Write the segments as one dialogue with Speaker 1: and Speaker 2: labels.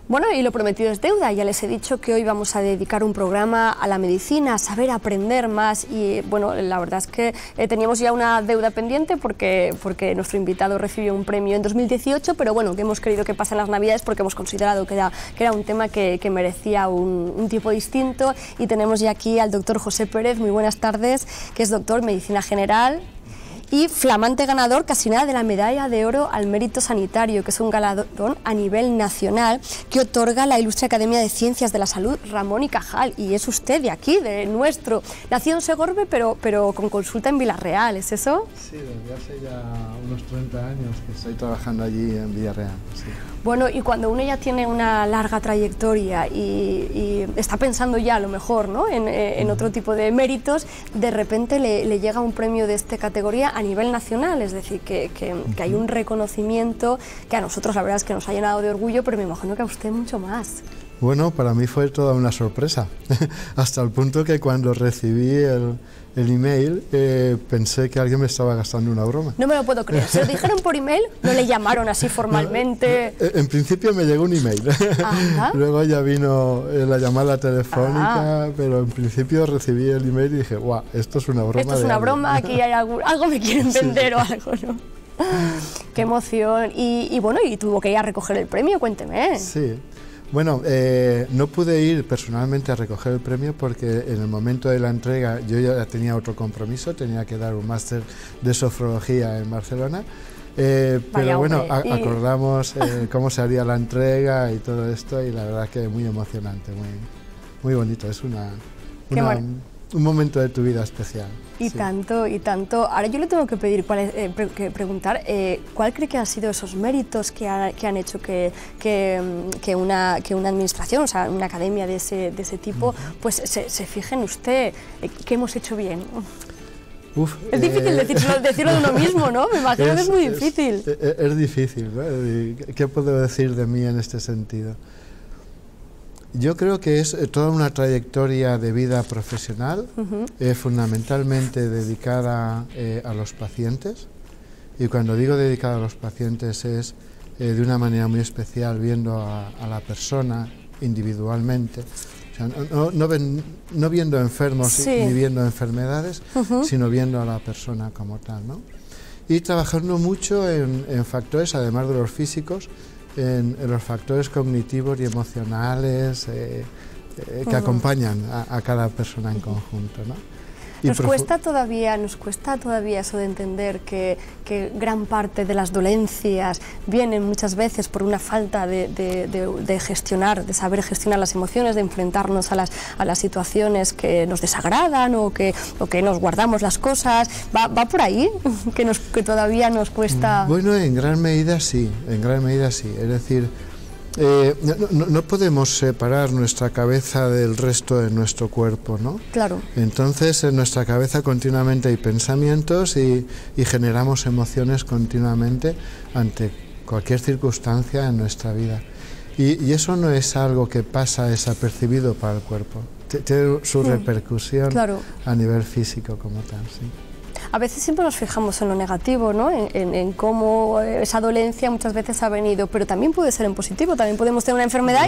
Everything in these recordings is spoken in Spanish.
Speaker 1: Bueno, y lo prometido es deuda. Ya les he dicho que hoy vamos a dedicar un programa a la medicina, a saber aprender más. Y bueno, la verdad es que teníamos ya una deuda pendiente porque nuestro invitado recibió un premio en 2018, pero bueno, que hemos querido que pasen las Navidades porque hemos considerado que era un tema que merecía un tipo distinto. Y tenemos ya aquí al doctor José Pérez, muy buenas tardes, que es doctor en Medicina General y flamante ganador casi nada de la medalla de oro al mérito sanitario, que es un galardón a nivel nacional que otorga la Ilustre Academia de Ciencias de la Salud Ramón y Cajal, y es usted de aquí, de nuestro, nacido en Segorbe pero con consulta en Villarreal, ¿es eso?
Speaker 2: Sí, desde hace ya unos 30 años que estoy trabajando allí en Villarreal, sí.
Speaker 1: Bueno, y cuando uno ya tiene una larga trayectoria y está pensando ya a lo mejor, ¿no?, en otro tipo de méritos, de repente le llega un premio de esta categoría a nivel nacional, es decir, que hay un reconocimiento que a nosotros la verdad es que nos ha llenado de orgullo, pero me imagino que a usted mucho más.
Speaker 2: Bueno, para mí fue toda una sorpresa, hasta el punto que cuando recibí el email pensé que alguien me estaba gastando una broma.
Speaker 1: No me lo puedo creer. ¿Se lo dijeron por email? ¿No le llamaron así formalmente?
Speaker 2: No, en principio me llegó un email. Luego ya vino la llamada telefónica, pero en principio recibí el email y dije, guau, esto es una broma.
Speaker 1: Esto es una broma, aquí hay algo me quieren vender o algo, ¿no? Qué emoción. Y bueno, y tuvo que ir a recoger el premio, cuénteme.
Speaker 2: Sí. Bueno, no pude ir personalmente a recoger el premio porque en el momento de la entrega yo ya tenía otro compromiso, tenía que dar un máster de sofrología en Barcelona, pero bueno, acordamos cómo se haría la entrega y todo esto, y la verdad que muy emocionante, muy bonito, es un momento de tu vida especial.
Speaker 1: Y sí. Tanto, y tanto. Ahora yo le tengo que pedir, preguntar, ¿cuál cree que han sido esos méritos que han hecho que una administración, o sea, una academia de ese tipo, pues se fije en usted? ¿Qué hemos hecho bien?
Speaker 2: Uf,
Speaker 1: es difícil decirlo de uno mismo, ¿no? Me imagino que es muy difícil.
Speaker 2: Es difícil, ¿no? ¿Qué puedo decir de mí en este sentido? Yo creo que es toda una trayectoria de vida profesional, fundamentalmente dedicada a los pacientes, y cuando digo dedicada a los pacientes es de una manera muy especial, viendo a la persona individualmente, o sea, no viendo enfermos, sí, ni viendo enfermedades, sino viendo a la persona como tal, ¿no? Y trabajando mucho en factores, además de los físicos, en los factores cognitivos y emocionales que acompañan a cada persona en conjunto, ¿no?
Speaker 1: Nos cuesta todavía eso de entender que gran parte de las dolencias vienen muchas veces por una falta de gestionar, de saber gestionar las emociones, de enfrentarnos a las situaciones que nos desagradan o que nos guardamos las cosas. ¿Va por ahí? Que todavía nos cuesta.
Speaker 2: Bueno, en gran medida sí, es decir, no podemos separar nuestra cabeza del resto de nuestro cuerpo, ¿no?
Speaker 1: Claro.
Speaker 2: Entonces en nuestra cabeza continuamente hay pensamientos y generamos emociones continuamente ante cualquier circunstancia en nuestra vida. Y eso no es algo que pasa desapercibido para el cuerpo, tiene su repercusión, claro, a nivel físico como tal, sí.
Speaker 1: A veces siempre nos fijamos en lo negativo, ¿no? En cómo esa dolencia muchas veces ha venido, pero también puede ser en positivo, también podemos tener una enfermedad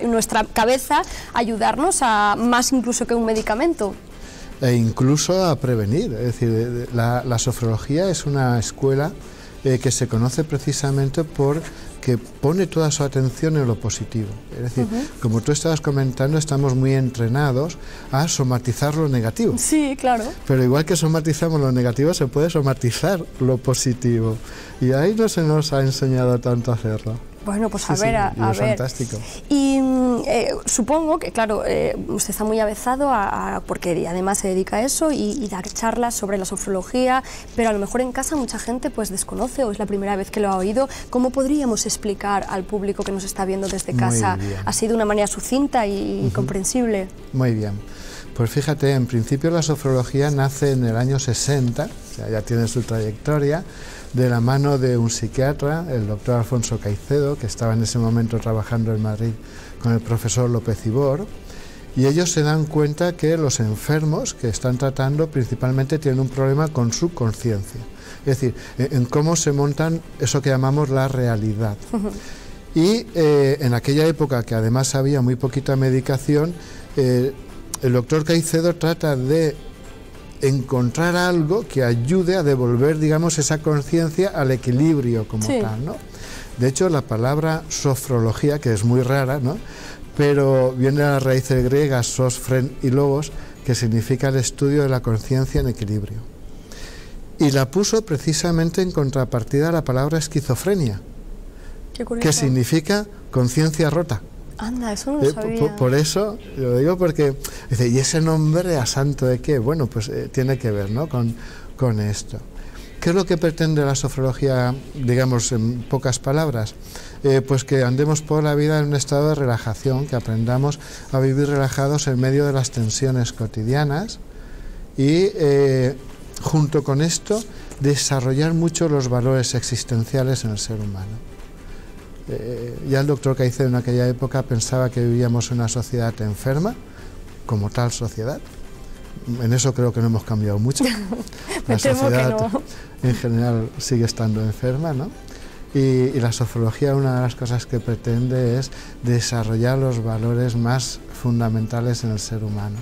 Speaker 1: y nuestra cabeza ayudarnos a más incluso que un medicamento.
Speaker 2: E incluso a prevenir, es decir, la sofrología es una escuela que se conoce precisamente porque pone toda su atención en lo positivo. Es decir, como tú estabas comentando, estamos muy entrenados a somatizar lo negativo.
Speaker 1: Sí, claro.
Speaker 2: Pero igual que somatizamos lo negativo, se puede somatizar lo positivo. Y ahí no se nos ha enseñado tanto a hacerlo.
Speaker 1: Bueno, pues
Speaker 2: sí,
Speaker 1: a ver.
Speaker 2: Es fantástico.
Speaker 1: Y supongo que, claro, usted está muy avezado porque además se dedica a eso y dar charlas sobre la sofrología, pero a lo mejor en casa mucha gente pues desconoce o es la primera vez que lo ha oído. ¿Cómo podríamos explicar al público que nos está viendo desde casa así de una manera sucinta y comprensible?
Speaker 2: Muy bien. Pues fíjate, en principio la sofrología nace en el año 60, o sea, ya tiene su trayectoria, de la mano de un psiquiatra, el doctor Alfonso Caicedo, que estaba en ese momento trabajando en Madrid con el profesor López Ibor, y ellos se dan cuenta que los enfermos que están tratando principalmente tienen un problema con su conciencia, es decir, en cómo se montan eso que llamamos la realidad. Y en aquella época, que además había muy poquita medicación, el doctor Caicedo trata de encontrar algo que ayude a devolver, digamos, esa conciencia al equilibrio como tal, ¿no? De hecho, la palabra sofrología, que es muy rara, ¿no?, pero viene de las raíces griegas sos, fren y logos, que significa el estudio de la conciencia en equilibrio. Y la puso precisamente en contrapartida a la palabra esquizofrenia, que significa conciencia rota.
Speaker 1: Anda, eso no lo sabía.
Speaker 2: Por eso, lo digo porque, dice, ¿y ese nombre a santo de qué? Bueno, pues tiene que ver, ¿no?, con esto. ¿Qué es lo que pretende la sofrología, digamos, en pocas palabras? Pues que andemos por la vida en un estado de relajación, que aprendamos a vivir relajados en medio de las tensiones cotidianas y, junto con esto, desarrollar mucho los valores existenciales en el ser humano. Ya el doctor Caicedo en aquella época pensaba que vivíamos en una sociedad enferma, como tal sociedad. En eso creo que no hemos cambiado mucho. La sociedad en general sigue estando enferma, ¿no? Y la sofrología, una de las cosas que pretende es desarrollar los valores más fundamentales en el ser humano.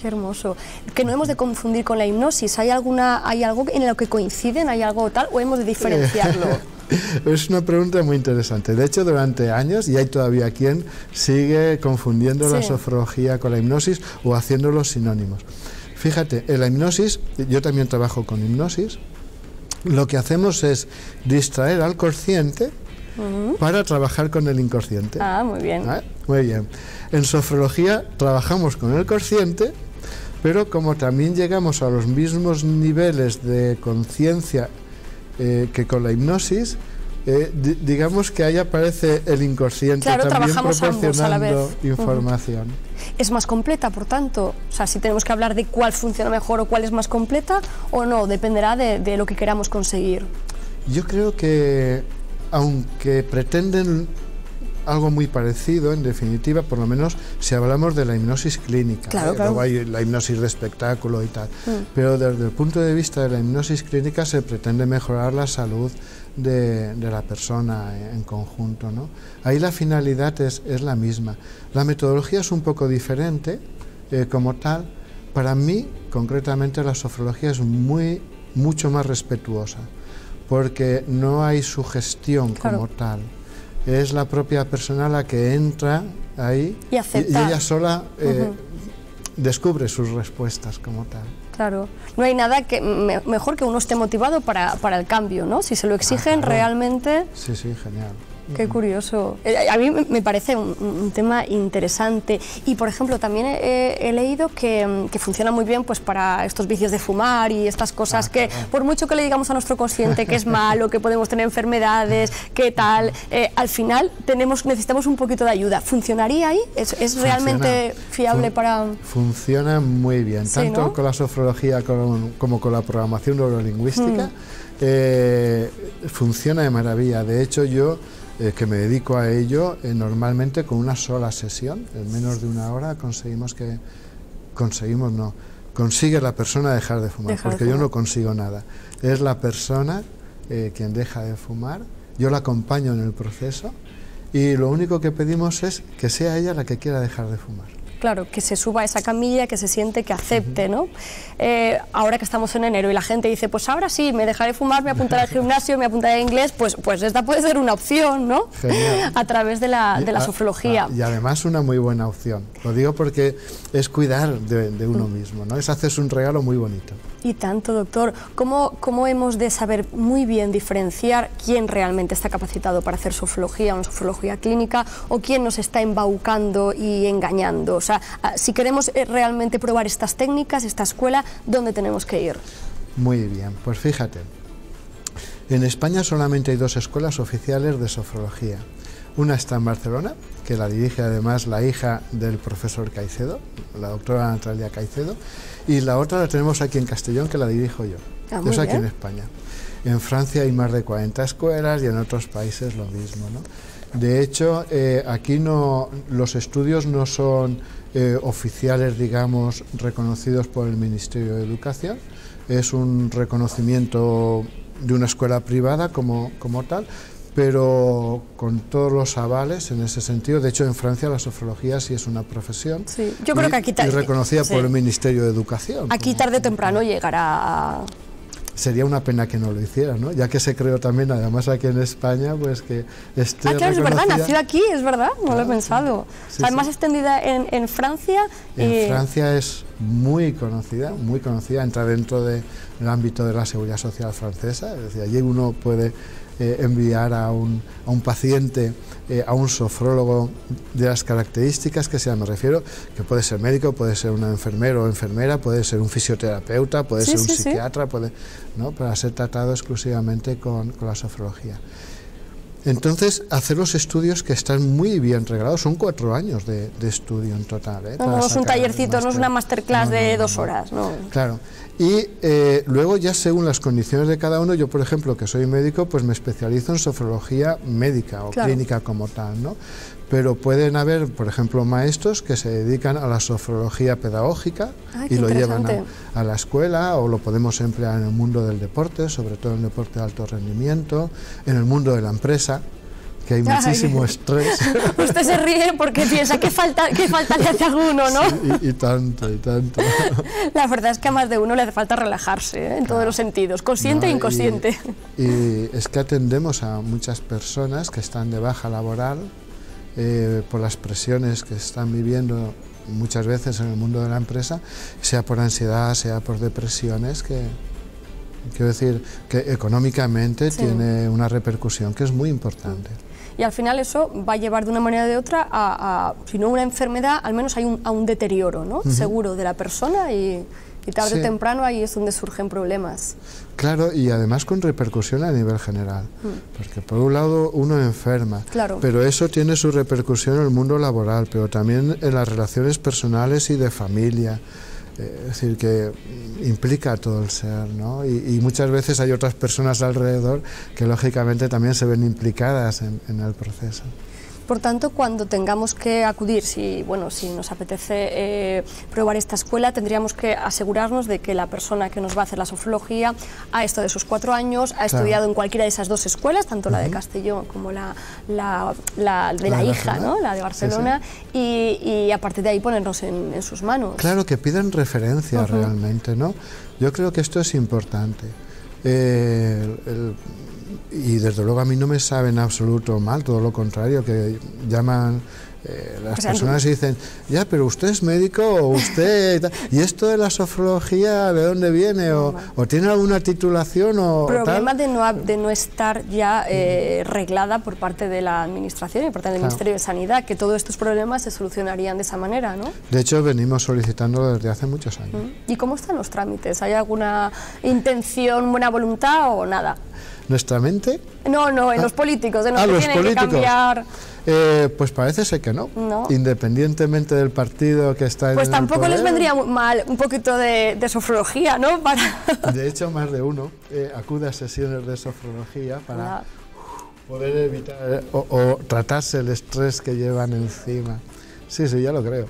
Speaker 1: Qué hermoso. Que no hemos de confundir con la hipnosis. ¿Hay algo en lo que coinciden? ¿Hay algo tal? ¿O hemos de diferenciarlo?
Speaker 2: Es una pregunta muy interesante. De hecho, durante años, y hay todavía quien sigue confundiendo la sofrología con la hipnosis o haciéndolos sinónimos. Fíjate, en la hipnosis, yo también trabajo con hipnosis, lo que hacemos es distraer al consciente para trabajar con el inconsciente.
Speaker 1: Ah, muy bien.
Speaker 2: Muy bien. En sofrología trabajamos con el consciente, pero como también llegamos a los mismos niveles de conciencia que con la hipnosis, digamos que ahí aparece el inconsciente,
Speaker 1: claro,
Speaker 2: también
Speaker 1: proporcionando
Speaker 2: información.
Speaker 1: ¿Es más completa, por tanto? O sea, si tenemos que hablar de cuál funciona mejor o cuál es más completa, o no, dependerá de lo que queramos conseguir.
Speaker 2: Yo creo que, aunque pretenden algo muy parecido, en definitiva, por lo menos si hablamos de la hipnosis clínica,
Speaker 1: claro.
Speaker 2: Luego hay la hipnosis de espectáculo y tal, pero desde el punto de vista de la hipnosis clínica se pretende mejorar la salud de la persona en conjunto, ¿no? Ahí la finalidad es la misma. La metodología es un poco diferente, como tal. Para mí, concretamente, la sofrología es mucho más respetuosa, porque no hay sugestión como tal. Es la propia persona la que entra ahí y ella sola descubre sus respuestas como tal.
Speaker 1: Claro, no hay nada mejor que uno esté motivado para el cambio, ¿no? Si se lo exigen realmente...
Speaker 2: Sí, genial.
Speaker 1: Qué curioso. A mí me parece un tema interesante. Y, por ejemplo, también he leído que funciona muy bien pues para estos vicios de fumar y estas cosas que, por mucho que le digamos a nuestro consciente que es malo, que podemos tener enfermedades, que tal, al final necesitamos un poquito de ayuda. ¿Funcionaría ahí? ¿Es realmente fiable para...?
Speaker 2: Funciona muy bien, sí, tanto, ¿no?, con la sofrología como con la programación neurolingüística. Funciona de maravilla. De hecho, yo... que me dedico a ello, normalmente con una sola sesión, en menos de una hora, consigue la persona dejar de fumar, porque yo no consigo nada. Es la persona quien deja de fumar, yo la acompaño en el proceso y lo único que pedimos es que sea ella la que quiera dejar de fumar.
Speaker 1: Claro, que se suba a esa camilla, que se siente, que acepte, ¿no? Ahora que estamos en enero y la gente dice, pues ahora sí, me dejaré fumar, me apuntaré al gimnasio, me apuntaré a inglés, pues esta puede ser una opción, ¿no?
Speaker 2: Genial.
Speaker 1: A través de la sofrología.
Speaker 2: Y además una muy buena opción. Lo digo porque es cuidar de uno mismo, ¿no? Es hacerse un regalo muy bonito.
Speaker 1: Y tanto, doctor. ¿Cómo hemos de saber muy bien diferenciar quién realmente está capacitado para hacer sofrología, una sofrología clínica, o quién nos está embaucando y engañando? O sea, si queremos realmente probar estas técnicas, esta escuela, ¿dónde tenemos que ir?
Speaker 2: Muy bien, pues fíjate. En España solamente hay 2 escuelas oficiales de sofrología. Una está en Barcelona, que la dirige además la hija del profesor Caicedo, la doctora Natalia Caicedo, y la otra la tenemos aquí en Castellón, que la dirijo yo. Yo soy aquí en España. En Francia hay más de 40 escuelas y en otros países lo mismo, ¿no? De hecho, aquí los estudios no son oficiales, digamos, reconocidos por el Ministerio de Educación. Es un reconocimiento de una escuela privada como tal, pero con todos los avales en ese sentido. De hecho, en Francia la sofrología sí es una profesión,
Speaker 1: sí, yo creo que aquí
Speaker 2: y reconocida por el Ministerio de Educación.
Speaker 1: Aquí tarde o temprano llegará a...
Speaker 2: Sería una pena que no lo hiciera, ¿no? Ya que se creó también, además aquí en España, pues que esté
Speaker 1: claro, es verdad, nació aquí, es verdad, no lo he pensado.
Speaker 2: Sí,
Speaker 1: además extendida en Francia.
Speaker 2: En Francia es muy conocida, entra dentro del ámbito de la seguridad social francesa, es decir, allí uno puede enviar a un paciente a un sofrólogo de las características que sean. Me refiero que puede ser médico, puede ser una enfermero o enfermera, puede ser un fisioterapeuta, puede ser un psiquiatra, puede, ¿no? Para ser tratado exclusivamente con la sofrología. Entonces, hacer los estudios que están muy bien reglados, son 4 años de estudio en total.
Speaker 1: No es un tallercito, no es una masterclass de 2 horas. No.
Speaker 2: Claro, y luego ya según las condiciones de cada uno, yo por ejemplo que soy médico, pues me especializo en sofrología médica o clínica como tal, ¿no? Pero pueden haber, por ejemplo, maestros que se dedican a la sofrología pedagógica y lo llevan a la escuela, o lo podemos emplear en el mundo del deporte, sobre todo en el deporte de alto rendimiento, en el mundo de la empresa, que hay muchísimo estrés.
Speaker 1: Usted se ríe porque piensa que falta le hace a uno, ¿no?
Speaker 2: Sí, y tanto, y tanto.
Speaker 1: La verdad es que a más de uno le hace falta relajarse, en todos los sentidos, consciente e inconsciente.
Speaker 2: Y es que atendemos a muchas personas que están de baja laboral, por las presiones que están viviendo muchas veces en el mundo de la empresa, sea por ansiedad, sea por depresiones, que quiero decir que económicamente tiene una repercusión que es muy importante.
Speaker 1: Y al final eso va a llevar de una manera o de otra a si no una enfermedad, al menos a un deterioro, ¿no? Seguro de la persona y tarde o temprano ahí es donde surgen problemas.
Speaker 2: Claro, y además con repercusión a nivel general, porque por un lado uno enferma, pero eso tiene su repercusión en el mundo laboral, pero también en las relaciones personales y de familia, es decir, que implica a todo el ser, ¿no? Y muchas veces hay otras personas alrededor que lógicamente también se ven implicadas en el proceso.
Speaker 1: Por tanto, cuando tengamos que acudir, si nos apetece probar esta escuela, tendríamos que asegurarnos de que la persona que nos va a hacer la sofrología ha estado esos 4 años, ha estudiado en cualquiera de esas 2 escuelas, tanto la de Castellón como la de la hija, ¿no? La de Barcelona, y a partir de ahí ponernos en sus manos.
Speaker 2: Claro, que pidan referencia realmente, ¿no? Yo creo que esto es importante. Y desde luego a mí no me sabe en absoluto mal, todo lo contrario, que llaman las personas y dicen, ya, pero usted es médico o usted... ¿Y esto de la sofrología de dónde viene? ¿O tiene alguna titulación? O
Speaker 1: problema de no estar ya reglada por parte de la administración y por parte del Ministerio de Sanidad, que todos estos problemas se solucionarían de esa manera, ¿no?
Speaker 2: De hecho, venimos solicitándolo desde hace muchos años.
Speaker 1: ¿Y cómo están los trámites? ¿Hay alguna intención, buena voluntad o nada?
Speaker 2: ¿Nuestra mente?
Speaker 1: No, en los políticos, en los que tienen que cambiar...
Speaker 2: Pues parece ser que no, independientemente del partido que está en el poder.
Speaker 1: Pues tampoco les vendría mal un poquito de sofrología, ¿no?
Speaker 2: De hecho, más de uno acude a sesiones de sofrología para poder evitar o tratarse el estrés que llevan encima. Sí, ya lo creo.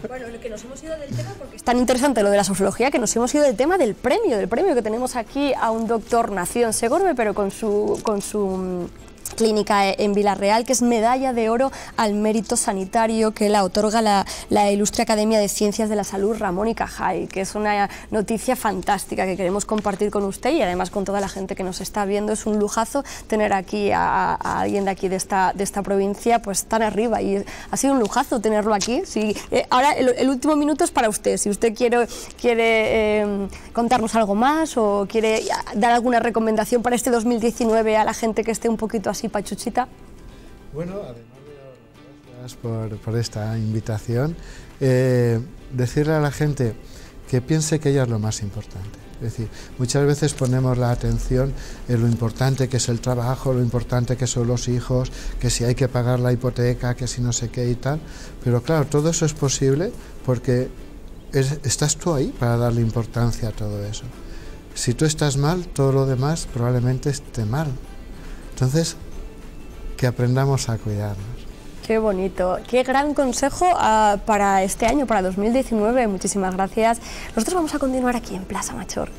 Speaker 1: Bueno, lo que nos hemos ido del tema, porque es tan interesante lo de la sofrología, que nos hemos ido del tema del premio que tenemos aquí a un doctor nacido en Segorbe, pero con su clínica en Villarreal, que es medalla de oro al mérito sanitario que la otorga la Ilustre Academia de Ciencias de la Salud Ramón y Cajal, que es una noticia fantástica que queremos compartir con usted y además con toda la gente que nos está viendo. Es un lujazo tener aquí a alguien de aquí de esta provincia pues tan arriba, y ha sido un lujazo tenerlo aquí. Sí, ahora el último minuto es para usted, si usted quiere contarnos algo más o quiere dar alguna recomendación para este 2019 a la gente que esté un poquito así pachuchita.
Speaker 2: Bueno, además de dar las gracias por esta invitación, decirle a la gente que piense que ella es lo más importante. Es decir, muchas veces ponemos la atención en lo importante que es el trabajo, lo importante que son los hijos, que si hay que pagar la hipoteca, que si no sé qué y tal, pero claro, todo eso es posible porque estás tú ahí para darle importancia a todo eso. Si tú estás mal, todo lo demás probablemente esté mal. Entonces, que aprendamos a cuidarnos.
Speaker 1: Qué bonito, qué gran consejo para este año, para 2019. Muchísimas gracias. Nosotros vamos a continuar aquí en Plaza Machor.